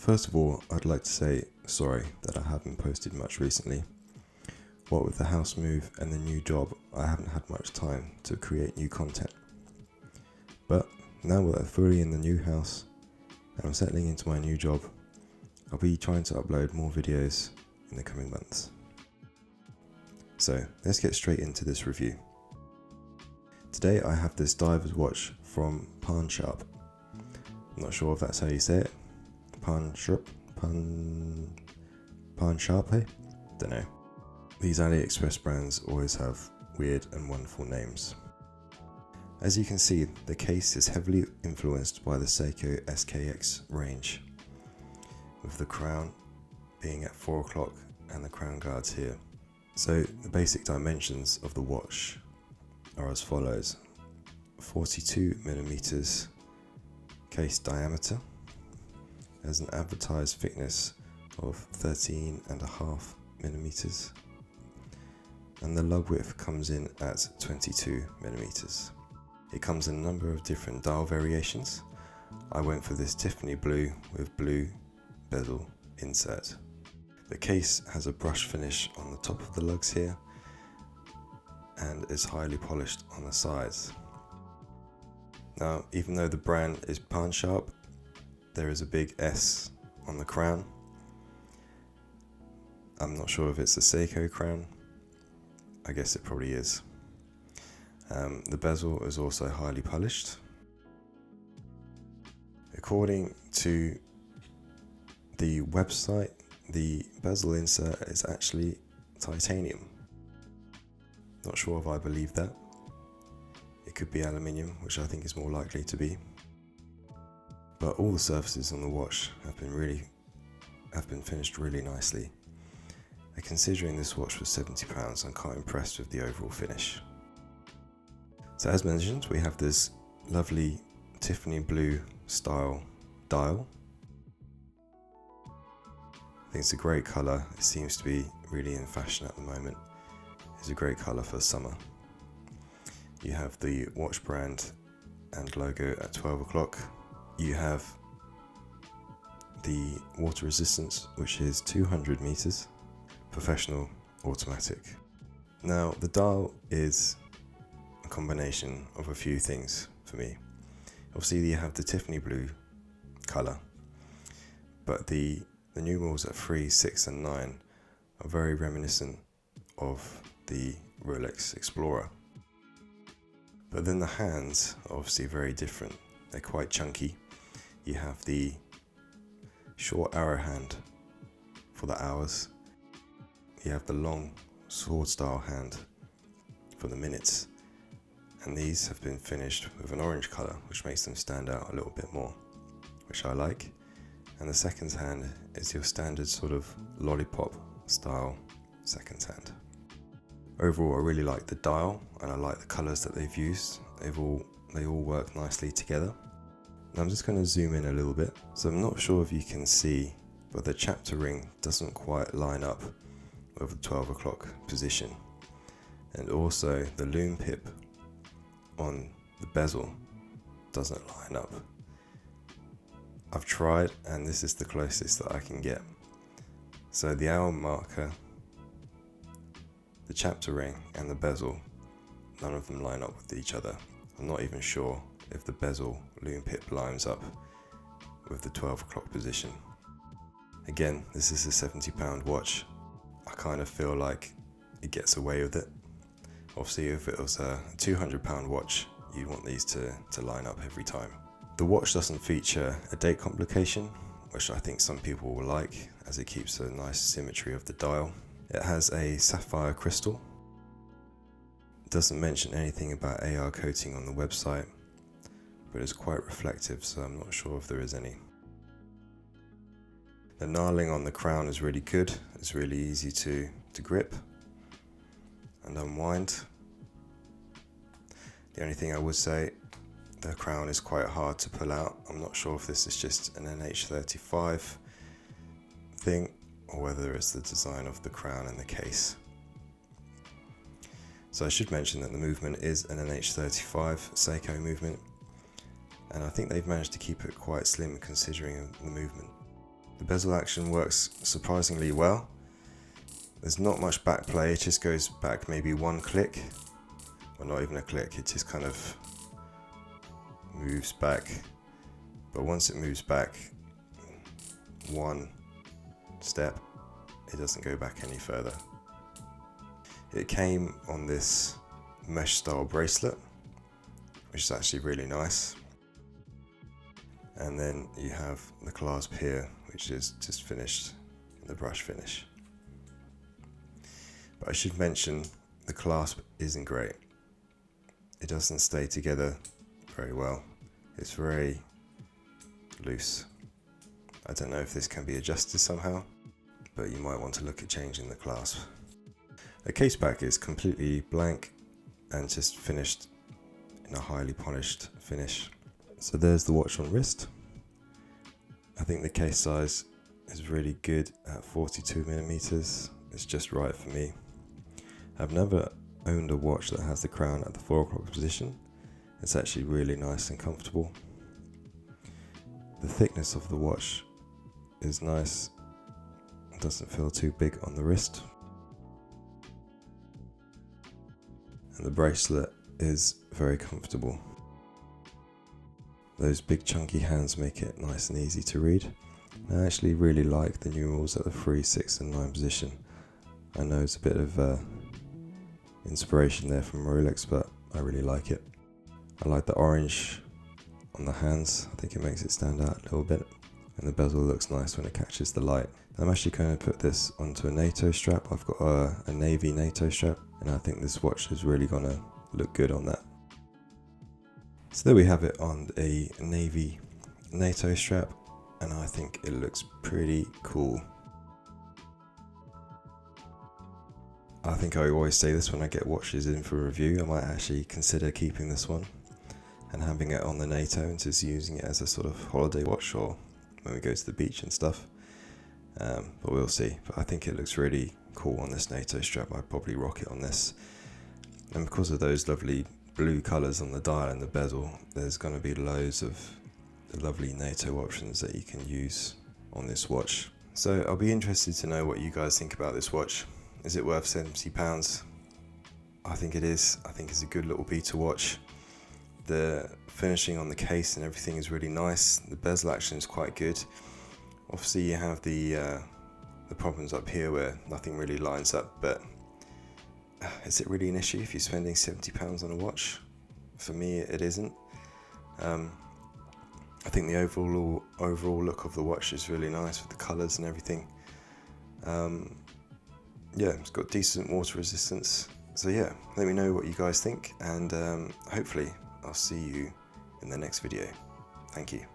First of all, I'd like to say sorry that I haven't posted much recently. What with the house move and the new job, I haven't had much time to create new content. But now we're fully in the new house and I'm settling into my new job, I'll be trying to upload more videos in the coming months. So let's get straight into this review. Today I have this diver's watch from Parnsrpe. I'm not sure if that's how you say it. Parnsrpe? Don't know. These AliExpress brands always have weird and wonderful names. As you can see, the case is heavily influenced by the Seiko SKX Range, with the crown being at 4 o'clock and the crown guards here. So the basic dimensions of the watch are as follows: 42mm case diameter, has an advertised thickness of 13.5mm, and the lug width comes in at 22mm. It comes in a number of different dial variations. I went for this Tiffany blue with blue bezel insert. The case has a brush finish on the top of the lugs here and is highly polished on the sides. Now, even though the brand is Parnsrpe, there is a big S on the crown. I'm not sure if it's a Seiko crown. I guess it probably is. The bezel is also highly polished. According to the website, the bezel insert is actually titanium. Not sure if I believe that. It could be aluminium, which I think is more likely to be. But all the surfaces on the watch have been finished really nicely. And considering this watch was £70, I'm quite impressed with the overall finish. So as mentioned, we have this lovely Tiffany blue style dial. I think it's a great colour. It seems to be really in fashion at the moment. It's a great colour for summer. You have the watch brand and logo at 12 o'clock. You have the water resistance, which is 200 meters, professional automatic. Now the dial is a combination of a few things for me. Obviously you have the Tiffany blue colour, but the numerals at 3, 6 and 9 are very reminiscent of the Rolex Explorer. But then the hands are obviously very different. They're quite chunky. You have the short arrow hand for the hours. You have the long sword style hand for the minutes. And these have been finished with an orange colour, which makes them stand out a little bit more, which I like. And the seconds hand is your standard sort of lollipop style seconds hand. Overall, I really like the dial and I like the colours that they've used. They all work nicely together. And I'm just going to zoom in a little bit. So I'm not sure if you can see, but the chapter ring doesn't quite line up with the 12 o'clock position. And also the loom pip on the bezel doesn't line up. I've tried and this is the closest that I can get. So the hour marker, the chapter ring and the bezel, none of them line up with each other. I'm not even sure if the bezel loom pip lines up with the 12 o'clock position. Again, this is a £70 watch. I kind of feel like it gets away with it. Obviously if it was a £200 watch, you'd want these to line up every time. The watch doesn't feature a date complication, which I think some people will like, as it keeps a nice symmetry of the dial. It has a sapphire crystal. It doesn't mention anything about AR coating on the website, but it's quite reflective, so I'm not sure if there is any. The knurling on the crown is really good. It's really easy to grip and unwind. The only thing I would say, the crown is quite hard to pull out. I'm not sure if this is just an NH35 thing or whether it's the design of the crown and the case. So I should mention that the movement is an NH35 Seiko movement, and I think they've managed to keep it quite slim considering the movement. The The bezel action works surprisingly well. There's not much back play, it just goes back maybe one click, or not even a click, it just kind of moves back. But once it moves back one step, it doesn't go back any further. It came on this mesh style bracelet, which is actually really nice. And then you have the clasp here, which is just finished in the brush finish. But I should mention, the clasp isn't great. It doesn't stay together very well. It's very loose. I don't know if this can be adjusted somehow, but you might want to look at changing the clasp. The case back is completely blank and just finished in a highly polished finish. So there's the watch on wrist. I think the case size is really good at 42mm. It's just right for me. I've never owned a watch that has the crown at the 4 o'clock position. It's actually really nice and comfortable. The thickness of the watch is nice. It doesn't feel too big on the wrist. And the bracelet is very comfortable. Those big chunky hands make it nice and easy to read. I actually really like the numerals at the 3, 6 and 9 position. I know it's a bit of inspiration there from Rolex, but I really like it. I like the orange on the hands. I think it makes it stand out a little bit. And the bezel looks nice when it catches the light. I'm actually going to put this onto a NATO strap. I've got a navy NATO strap, and I think this watch is really going to look good on that. So there we have it on a navy NATO strap, and I think it looks pretty cool. I think I always say this when I get watches in for review. I might actually consider keeping this one and having it on the NATO and just using it as a sort of holiday watch or when we go to the beach and stuff. But we'll see. But I think it looks really cool on this NATO strap. I'd probably rock it on this. And because of those lovely blue colours on the dial and the bezel, there's going to be loads of lovely NATO options that you can use on this watch. So I'll be interested to know what you guys think about this watch. Is it worth £70? I think it is. I think it's a good little beater watch. The finishing on the case and everything is really nice. The bezel action is quite good. Obviously you have the problems up here where nothing really lines up, but is it really an issue if you're spending £70 on a watch? For me, it isn't. I think the overall look of the watch is really nice with the colours and everything. Yeah, it's got decent water resistance. So yeah, let me know what you guys think, and hopefully I'll see you in the next video. Thank you.